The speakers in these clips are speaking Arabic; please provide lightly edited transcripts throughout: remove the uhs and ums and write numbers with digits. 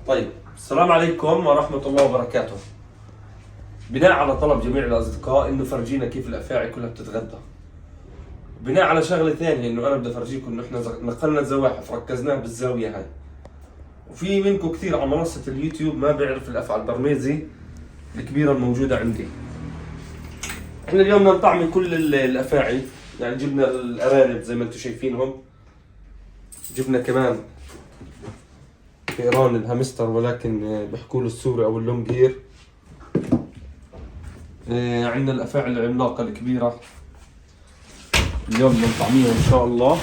طيب، السلام عليكم ورحمة الله وبركاته. بناء على طلب جميع الأصدقاء إنه فرجينا كيف الأفاعي كلها بتتغدى. بناء على شغلة ثانية إنه أنا بدي أفرجيكم إنه إحنا نقلنا الزواحف ركزناها بالزاوية هاي. وفي منكم كثير على منصة اليوتيوب ما بيعرف الأفعى البرميزي الكبيرة الموجودة عندي. إحنا اليوم بدنا نطعم كل الأفاعي، يعني جبنا الأرانب زي ما أنتم شايفينهم. جبنا كمان فئران الهامستر ولكن بيحكوا له السوري او اللونجير. عندنا الافاعي العملاقه الكبيره اليوم بدنا نطعميها ان شاء الله.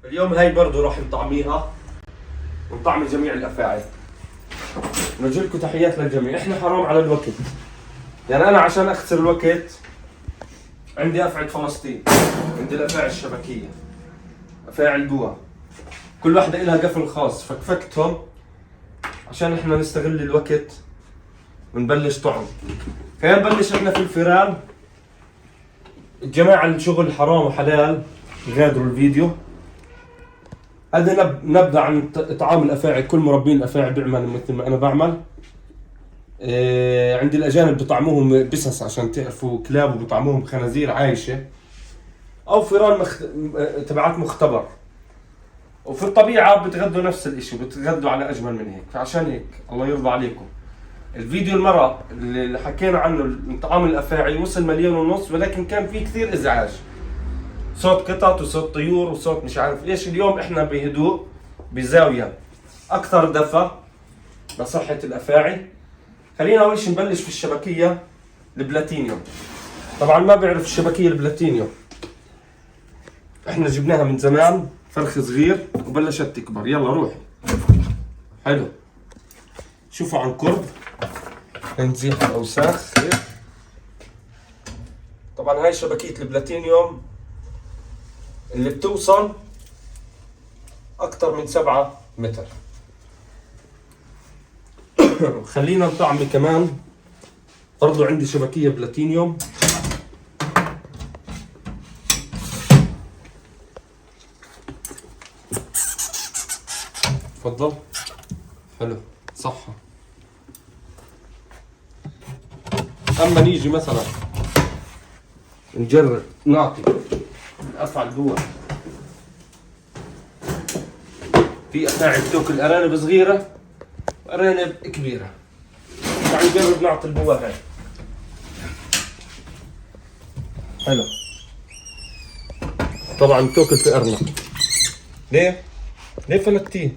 اليوم هاي برضو راح نطعميها ونطعمي جميع الافاعي. نرجو لكم تحيات للجميع. احنا حرام على الوقت، يعني انا عشان اخسر الوقت عندي أفعى فلسطين، عندي الأفاعي الشبكية، أفاعي البوا، كل واحدة إلها قفل خاص، فكفتهم عشان إحنا نستغل الوقت ونبلش طعم. خلينا نبلش إحنا في الفئران. الجماعة الشغل حرام وحلال يغادروا الفيديو. هذا نبدأ عن طعام الأفاعي. كل مربين الأفاعي بيعمل مثل ما أنا بعمل. عندي الأجانب بطعموهم بسس عشان تعرفوا كلاب، وبطعموهم خنازير عايشة أو فئران تبعات مختبر. وفي الطبيعة بتغذوا نفس الإشي، بتغذوا على أجمل من هيك. فعشان هيك الله يرضى عليكم. الفيديو المرة اللي حكينا عنه طعام الأفاعي وصل 1.5 مليون، ولكن كان فيه كثير إزعاج، صوت قطط وصوت طيور وصوت مش عارف إيش. اليوم إحنا بهدوء بزاوية أكثر دفى لصحة الأفاعي. خلينا أول شيء نبلش في الشبكية البلاتينيوم. طبعا ما بعرف الشبكية البلاتينيوم، احنا جبناها من زمان فرخ صغير وبلشت تكبر. يلا روحي. حلو، شوفوا عن قرب نزيح الأوساخ. طبعا هاي شبكية البلاتينيوم اللي بتوصل أكثر من 7 متر. خلينا نطعمي كمان. برضو عندي شبكية بلاتينيوم. تفضل. حلو، صحة. اما نيجي مثلا نجرب نعطي الافعى جوا. في افاعي بتاكل ارانب صغيرة وارانب كبيرة. تعال نجرب نعطي البوا هاي. حلو. طبعا بتاكل في ارنب. ليه فلتيه؟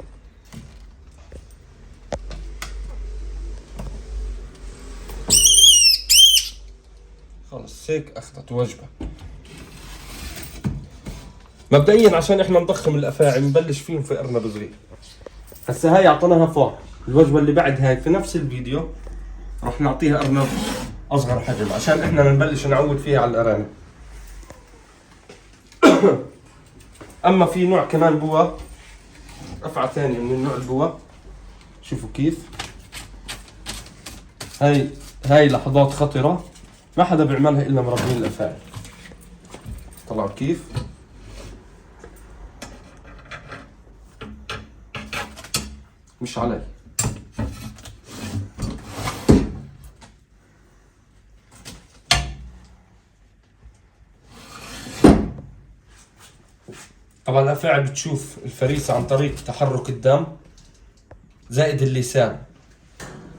خلص هيك اخذت وجبة. مبدئيا عشان احنا نضخم الافاعي نبلش فيهم في ارنب صغير. هسه هاي اعطيناها فار. الوجبة اللي بعد هاي في نفس الفيديو راح نعطيها ارنب اصغر حجم عشان احنا نبلش نعود فيها على الارانب. اما في نوع كمان بوا، افعى ثانية من النوع البوا. شوفوا كيف هاي لحظات خطرة ما حدا بيعملها الا مربين الافاعي. طلعوا كيف. مش علي. طبعا الافاعي بتشوف الفريسة عن طريق تحرك الدم زائد اللسان.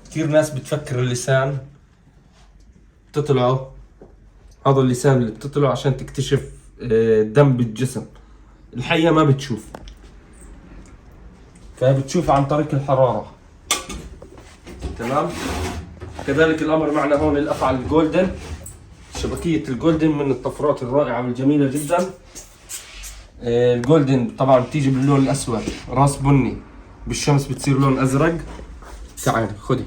كثير ناس بتفكر اللسان بتطلعه، هذا اللسان اللي بتطلعه عشان تكتشف الدم بالجسم. الحية ما بتشوف، فبتشوف عن طريق الحرارة. تمام. كذلك الامر معنا هون الافعى الجولدن. شبكية الجولدن من الطفرات الرائعة والجميلة جدا. الجولدن طبعا بتيجي باللون الاسود، راس بني، بالشمس بتصير لون ازرق. تعالي خدي.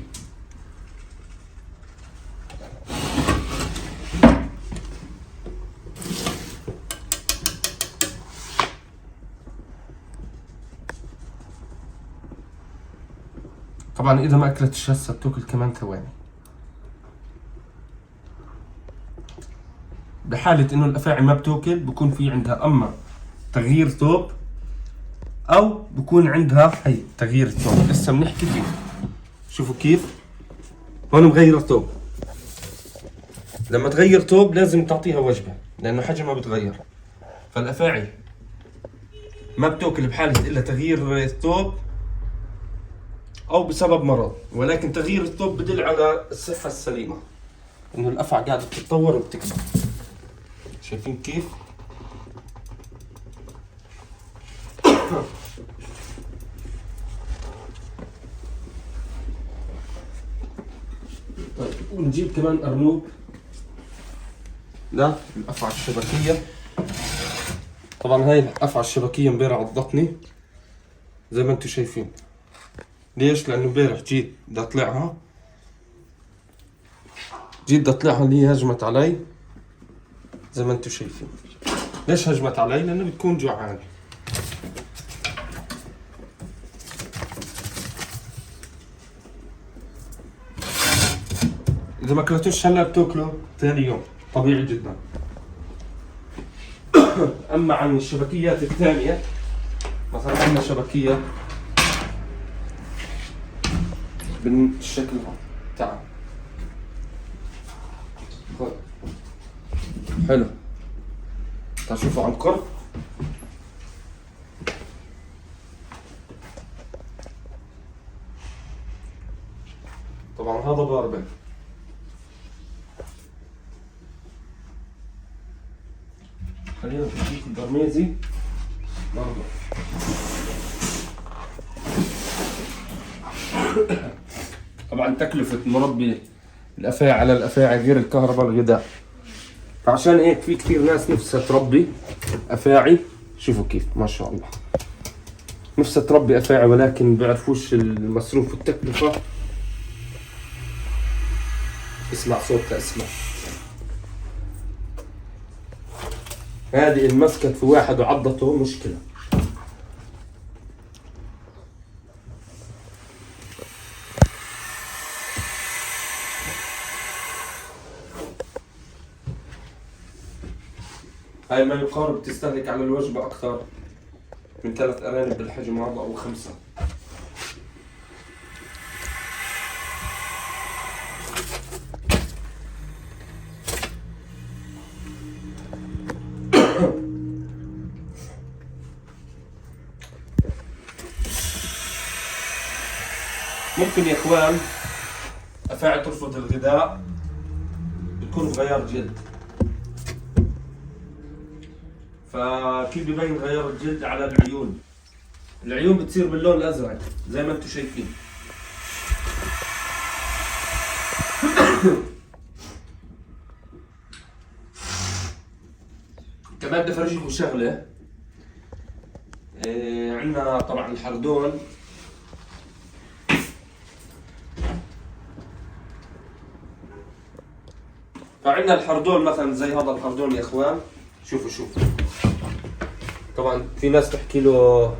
طبعا اذا ما اكلتش هسه بتاكل كمان ثواني. حالة انه الافاعي ما بتوكل بكون في عندها اما تغيير ثوب او بكون عندها هي تغيير ثوب. لسه بنحكي فيه. شوفوا كيف هون مغير ثوب. لما تغير ثوب لازم تعطيها وجبة لانه حجمها بتغير. فالافاعي ما بتوكل بحالة الا تغيير الثوب او بسبب مرض، ولكن تغيير الثوب بدل على الصحة السليمة، انه الافعى قاعدة تتطور وبتكبر. شايفين كيف؟ طيب ونجيب كمان ارنوب لا الافعى الشبكية. طبعا هاي الافعى الشبكية امبارح عضتني زي ما انتم شايفين. ليش؟ لانه امبارح جيت بدي اطلعها، اللي هي هجمت علي زي ما انتم شايفين. ليش هجمت علي؟ لانه بتكون جوعانة. اذا ما اكلتوش هلا بتاكلوا ثاني يوم طبيعي جدا. اما عن الشبكيات الثانية مثلا عندنا شبكية بالشكل هذا. تعال خذ. حلو. تعال شوفوا عن قرب. طبعا هذا باربل. خلينا نشوف البرميزي برضه. طبعا تكلفة مربي الافاعي على الافاعي غير الكهرباء الغذاء، فعشان هيك في كثير ناس نفسها تربي افاعي. شوفوا كيف ما شاء الله نفسها تربي افاعي ولكن بيعرفوش المصروف والتكلفة. اسمع صوتها، اسمع. هذه إن مسكت في واحد وعضته مشكلة. هاي ما يقارب تستهلك على الوجبة أكثر من 3 أرانب بالحجم هذا أو 5. ممكن يا اخوان افاعي ترفض الغذاء بتكون غيار جلد. فكيف ببين غيار الجلد؟ على العيون. العيون بتصير باللون الازرق زي ما انتم شايفين. كمان بدي افرجيكم شغله. عندنا طبعا الحردون. فعندنا الحردون مثلا زي هذا الحردون يا اخوان. شوفوا طبعا في ناس تحكي له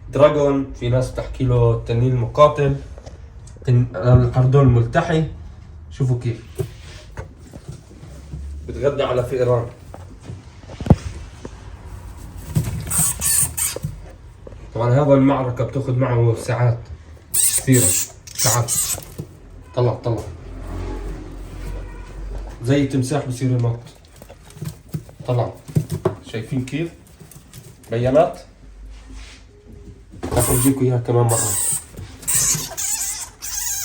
دراجون، في ناس بتحكي له التنين المقاتل، الحردون الملتحي. شوفوا كيف بتغذى على فئران. طبعا هذا المعركة بتاخذ معه ساعات كثيرة، ساعات. طلع زي تمساح بصير ينط. طلع. شايفين كيف؟ بيانات. راح اجيكم اياها كمان مرة.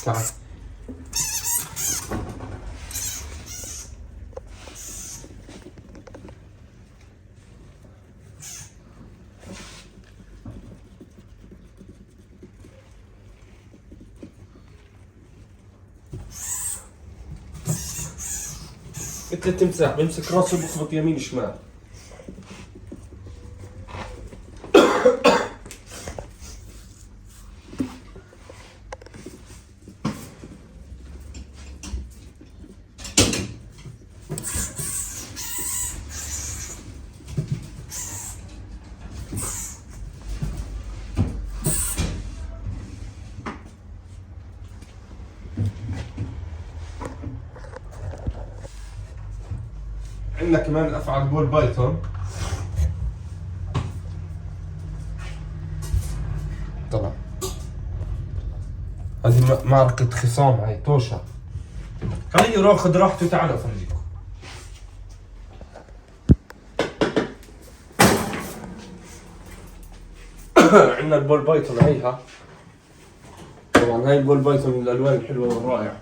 تعال. مثل التمساح بيمسك راسه بخبط يمين شمال. عندنا كمان افعى بول بايثون. طبعا هذه معركة خصام، هاي توشة. خليه يروح خذ راحته، تعال افرجيكم. عندنا البول بايثون هيها. طبعا هاي البول بايثون من الالوان الحلوة والرائعة.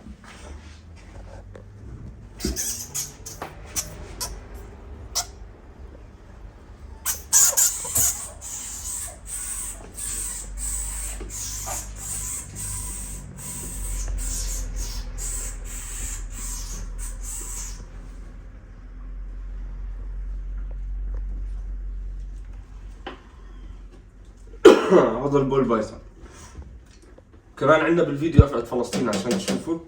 هذا البول بايثون. كمان عندنا بالفيديو أفعى فلسطين عشان تشوفوا.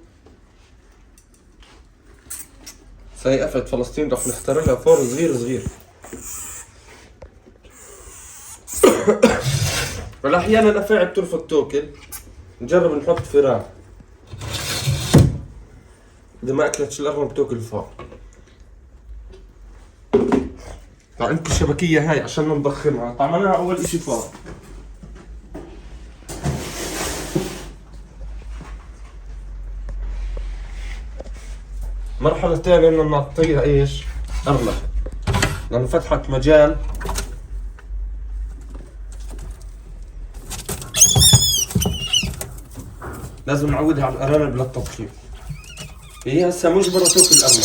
هاي أفعى فلسطين رح نختار لها فار صغير صغير. والأحيانا أفاعي بترفض تاكل، نجرب نحط فراخ. إذا ما أكلتش الأغنى بتاكل الفار. عندكم الشبكية هاي عشان نضخمها، طعمناها أول إشي فار. المرحلة الثانية إنه نعطيها إيش؟ أرنب، لأنه فتحت مجال. لازم نعودها على الأرانب للتضخيم. هي هسه مجبرة تاكل الأرنب.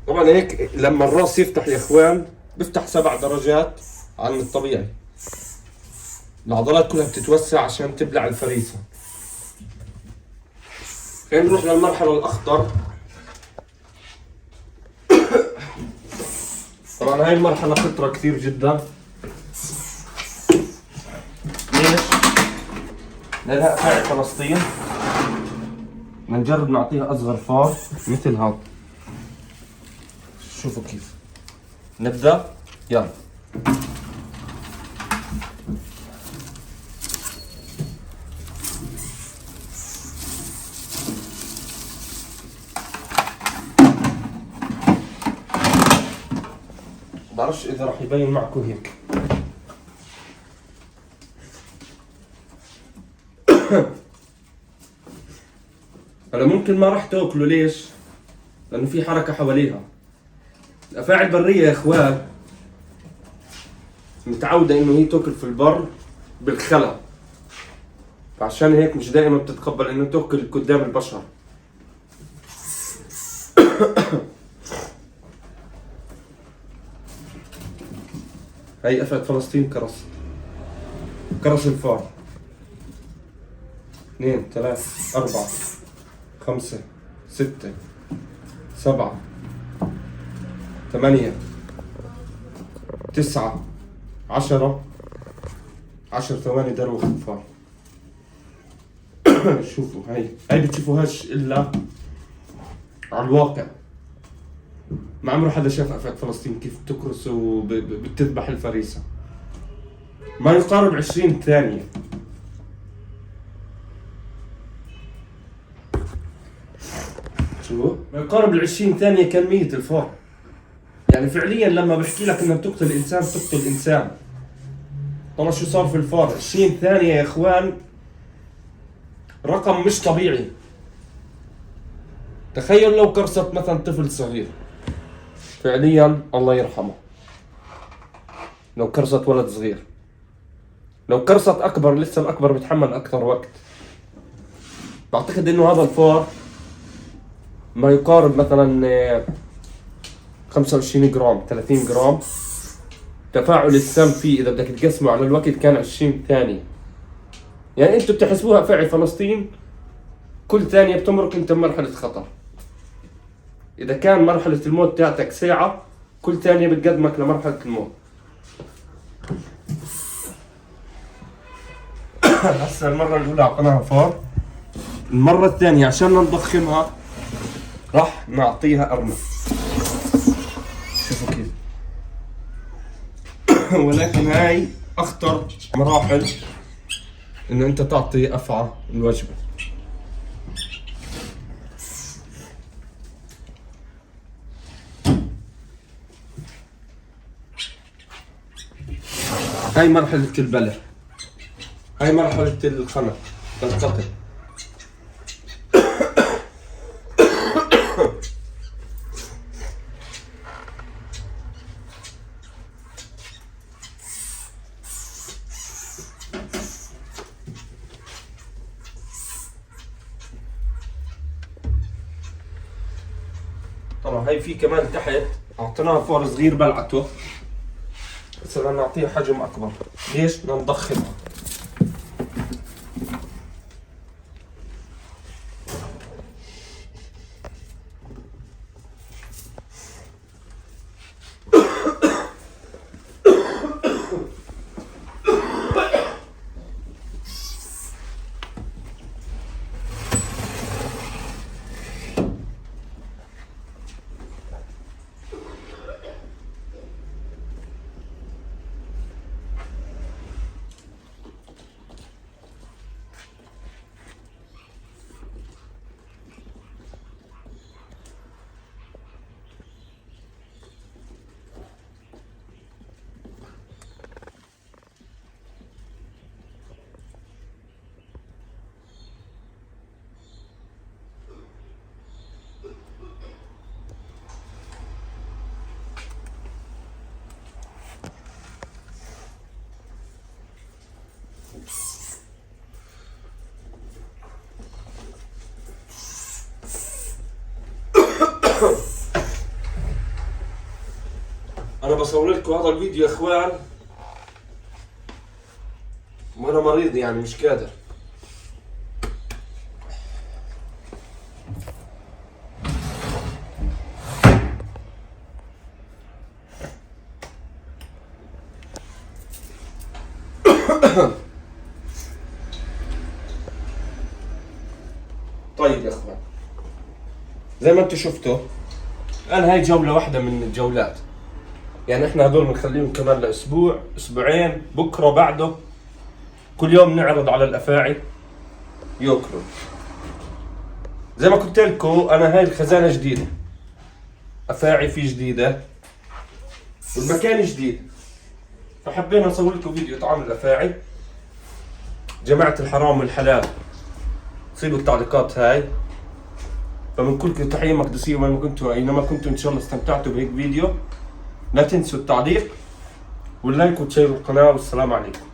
طبعا هيك لما الراس يفتح يا اخوان بيفتح 7 درجات عن الطبيعي. العضلات كلها بتتوسع عشان تبلع الفريسة. خلينا نروح للمرحلة الأخطر. طبعا هاي المرحلة خطرة كثير جدا. ليش؟ لأنها أفاعي فلسطين. بنجرب نعطيها أصغر فار مثل هذا. شوفوا كيف. نبدأ، يلا. بعرفش إذا راح يبين معكم هيك. هلا ممكن ما راح تاكلوا، ليش؟ لأنه في حركة حواليها. الأفاعي البرية يا إخوان متعودة إنه هي تاكل في البر بالخلا، فعشان هيك مش دائما بتتقبل إنه تاكل قدام البشر. هاي أفعى فلسطين كرس الفار. 2 3 4 5 6 7 8 9 10 ثواني دروخ الفار. شوفوا هاي بتشوفوهاش إلا على الواقع. ما عمره حدا شاف أفعى فلسطين كيف بتكرس وبتذبح الفريسة. ما يقارب 20 ثانية. شو؟ ما يقارب 20 ثانية كان ميت الفار. يعني فعليا لما بحكي لك انك تقتل انسان تقتل انسان. طبعا شو صار في الفار؟ 20 ثانية يا اخوان رقم مش طبيعي. تخيل لو كرست مثلا طفل صغير، فعليا الله يرحمه. لو كرست ولد صغير، لو كرست اكبر لسه الاكبر بيتحمل اكثر وقت. بعتقد انه هذا الفار ما يقارب مثلا 25 جرام 30 جرام. تفاعل السم فيه اذا بدك تقسمه على الوقت كان 20 ثانية. يعني انتوا بتحسبوها أفاعي فلسطين كل ثانية بتمرق انت بمرحلة خطر. اذا كان مرحلة الموت تاعتك ساعة كل ثانية بتقدمك لمرحلة الموت. هسه المرة الأولى أعطيناها فور، المرة الثانية عشان نضخمها راح نعطيها أرنب. شوفوا كيف. ولكن هاي أخطر مراحل إنه أنت تعطي أفعى الوجبة. هاي مرحلة البلع، هاي مرحلة الخنق القتل. طبعا هاي في كمان تحت اعطيناها فور صغير بلعته، بس بدنا نعطيه حجم اكبر. ليش؟ بدنا نضخمها. انا بصور لكم هذا الفيديو يا اخوان وانا مريض، يعني مش قادر. طيب يا اخوان، زي ما انتم شفتوا الان هاي جولة واحدة من الجولات، يعني احنا هذول بنخليهم كمان لاسبوع اسبوعين، بكره بعده كل يوم نعرض على الافاعي ياكلوا. زي ما قلت لكم انا هاي الخزانة جديدة، افاعي فيه جديدة والمكان جديد، فحبينا نصور لكم فيديو طعام الافاعي. جماعة الحرام والحلال سيبوا التعليقات هاي. فمن كلكم تحية مقدسية أينما كنتوا إن شاء الله استمتعتوا بهيك فيديو. لا تنسوا التعليق واللايك وتشيروا القناة، والسلام عليكم.